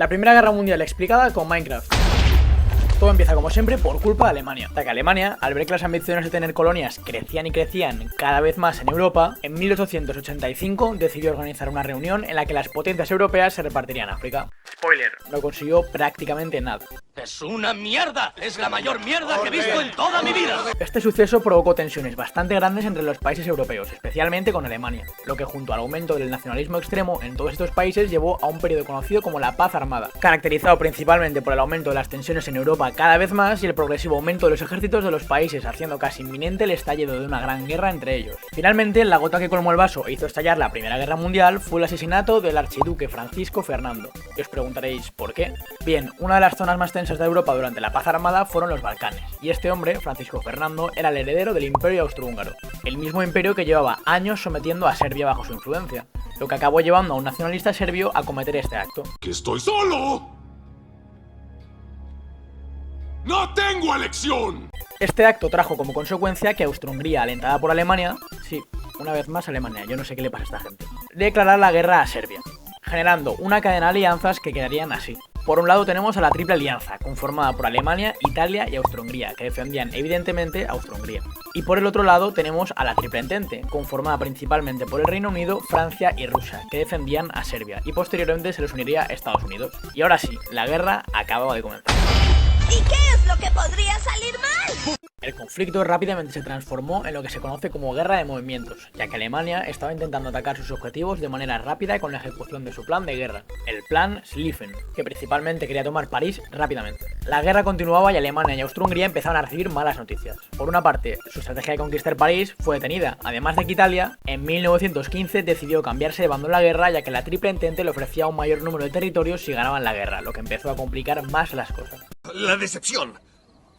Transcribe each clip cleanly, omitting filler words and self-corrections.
La Primera Guerra Mundial explicada con Minecraft. Todo empieza como siempre por culpa de Alemania, ya que Alemania, al ver que las ambiciones de tener colonias crecían y crecían cada vez más en Europa, en 1885 decidió organizar una reunión en la que las potencias europeas se repartirían África. Spoiler, no consiguió prácticamente nada. ¡Es una mierda! ¡Es la mayor mierda que he visto en toda mi vida! Este suceso provocó tensiones bastante grandes entre los países europeos, especialmente con Alemania, lo que junto al aumento del nacionalismo extremo en todos estos países llevó a un periodo conocido como la Paz Armada, caracterizado principalmente por el aumento de las tensiones en Europa cada vez más y el progresivo aumento de los ejércitos de los países, haciendo casi inminente el estallido de una gran guerra entre ellos. Finalmente, la gota que colmó el vaso e hizo estallar la Primera Guerra Mundial fue el asesinato del archiduque Francisco Fernando. Y os preguntaréis, ¿por qué? Bien, una de las zonas más tensas de Europa durante la Paz Armada fueron los Balcanes, y este hombre, Francisco Fernando, era el heredero del Imperio Austrohúngaro, el mismo imperio que llevaba años sometiendo a Serbia bajo su influencia, lo que acabó llevando a un nacionalista serbio a cometer este acto. ¡Que estoy solo! ¡No tengo elección! Este acto trajo como consecuencia que Austro-Hungría, alentada por Alemania, sí, una vez más Alemania, yo no sé qué le pasa a esta gente, declarar la guerra a Serbia, generando una cadena de alianzas que quedarían así. Por un lado tenemos a la Triple Alianza, conformada por Alemania, Italia y Austro-Hungría, que defendían evidentemente a Austro-Hungría. Y por el otro lado tenemos a la Triple Entente, conformada principalmente por el Reino Unido, Francia y Rusia, que defendían a Serbia, y posteriormente se les uniría a Estados Unidos. Y ahora sí, la guerra acababa de comenzar. ¿Y qué es lo que podría salir mal? El conflicto rápidamente se transformó en lo que se conoce como guerra de movimientos, ya que Alemania estaba intentando atacar sus objetivos de manera rápida con la ejecución de su plan de guerra, el plan Schlieffen, que principalmente quería tomar París rápidamente. La guerra continuaba y Alemania y Austro-Hungría empezaron a recibir malas noticias. Por una parte, su estrategia de conquistar París fue detenida, además de que Italia, en 1915 decidió cambiarse de bando en la guerra, ya que la Triple Entente le ofrecía un mayor número de territorios si ganaban la guerra, lo que empezó a complicar más las cosas. La decepción.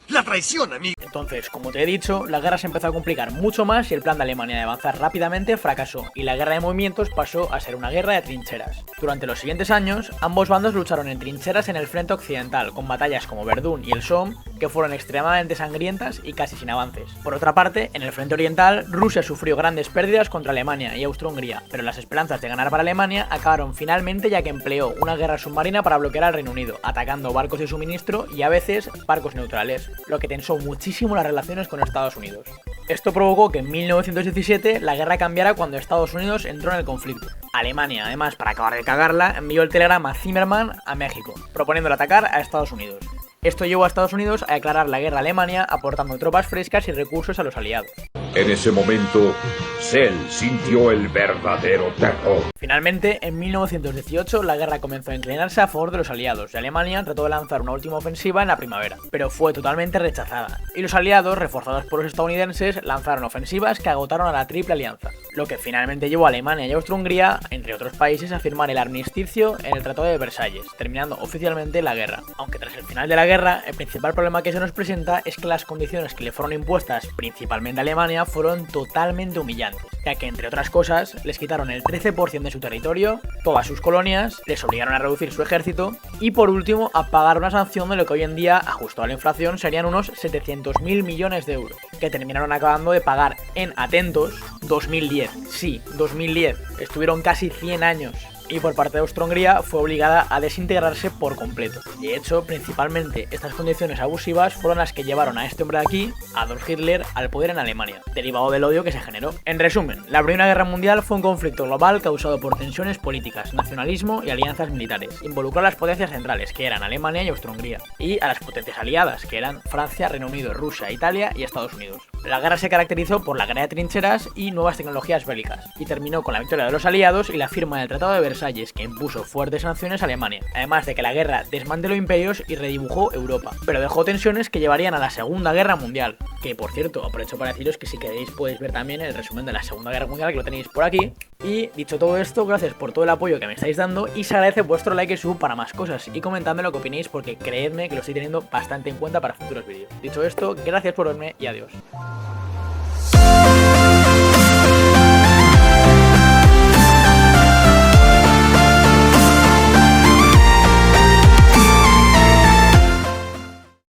La traición, amigo. Entonces, como te he dicho, la guerra se empezó a complicar mucho más y el plan de Alemania de avanzar rápidamente fracasó, y la guerra de movimientos pasó a ser una guerra de trincheras. Durante los siguientes años, ambos bandos lucharon en trincheras en el frente occidental, con batallas como Verdún y el Somme, que fueron extremadamente sangrientas y casi sin avances. Por otra parte, en el frente oriental, Rusia sufrió grandes pérdidas contra Alemania y Austro-Hungría, pero las esperanzas de ganar para Alemania acabaron finalmente, ya que empleó una guerra submarina para bloquear al Reino Unido, atacando barcos de suministro y a veces barcos neutrales, lo que tensó muchísimo las relaciones con Estados Unidos. Esto provocó que en 1917 la guerra cambiara cuando Estados Unidos entró en el conflicto. Alemania, además, para acabar de cagarla, envió el telegrama Zimmermann a México, proponiéndole atacar a Estados Unidos. Esto llevó a Estados Unidos a declarar la guerra a Alemania, aportando tropas frescas y recursos a los aliados. En ese momento, Cell sintió el verdadero terror. Finalmente, en 1918, la guerra comenzó a inclinarse a favor de los aliados y Alemania trató de lanzar una última ofensiva en la primavera, pero fue totalmente rechazada, y los aliados, reforzados por los estadounidenses, lanzaron ofensivas que agotaron a la Triple Alianza, lo que finalmente llevó a Alemania y Austro-Hungría, entre otros países, a firmar el armisticio en el Tratado de Versalles, terminando oficialmente la guerra. Aunque tras el final de la guerra, el principal problema que se nos presenta es que las condiciones que le fueron impuestas, principalmente a Alemania, fueron totalmente humillantes, ya que, entre otras cosas, les quitaron el 13% de su territorio, todas sus colonias, les obligaron a reducir su ejército y, por último, a pagar una sanción de lo que hoy en día, ajustado a la inflación, serían unos 700.000 millones de euros, que terminaron acabando de pagar en, atentos, 2010. Sí, 2010. Estuvieron casi 100 años. Y por parte de Austro-Hungría fue obligada a desintegrarse por completo. De hecho, principalmente estas condiciones abusivas fueron las que llevaron a este hombre de aquí, Adolf Hitler, al poder en Alemania, derivado del odio que se generó. En resumen, la Primera Guerra Mundial fue un conflicto global causado por tensiones políticas, nacionalismo y alianzas militares. Involucró a las potencias centrales, que eran Alemania y Austro-Hungría, y a las potencias aliadas, que eran Francia, Reino Unido, Rusia, Italia y Estados Unidos. La guerra se caracterizó por la guerra de trincheras y nuevas tecnologías bélicas, y terminó con la victoria de los aliados y la firma del Tratado de Versalles, que impuso fuertes sanciones a Alemania, además de que la guerra desmanteló imperios y redibujó Europa, pero dejó tensiones que llevarían a la Segunda Guerra Mundial, que, por cierto, aprovecho para deciros que si queréis podéis ver también el resumen de la Segunda Guerra Mundial, que lo tenéis por aquí. Y dicho todo esto, gracias por todo el apoyo que me estáis dando y se agradece vuestro like y sub para más cosas, y comentadme lo que opinéis, porque creedme que lo estoy teniendo bastante en cuenta para futuros vídeos. Dicho esto, gracias por verme y adiós.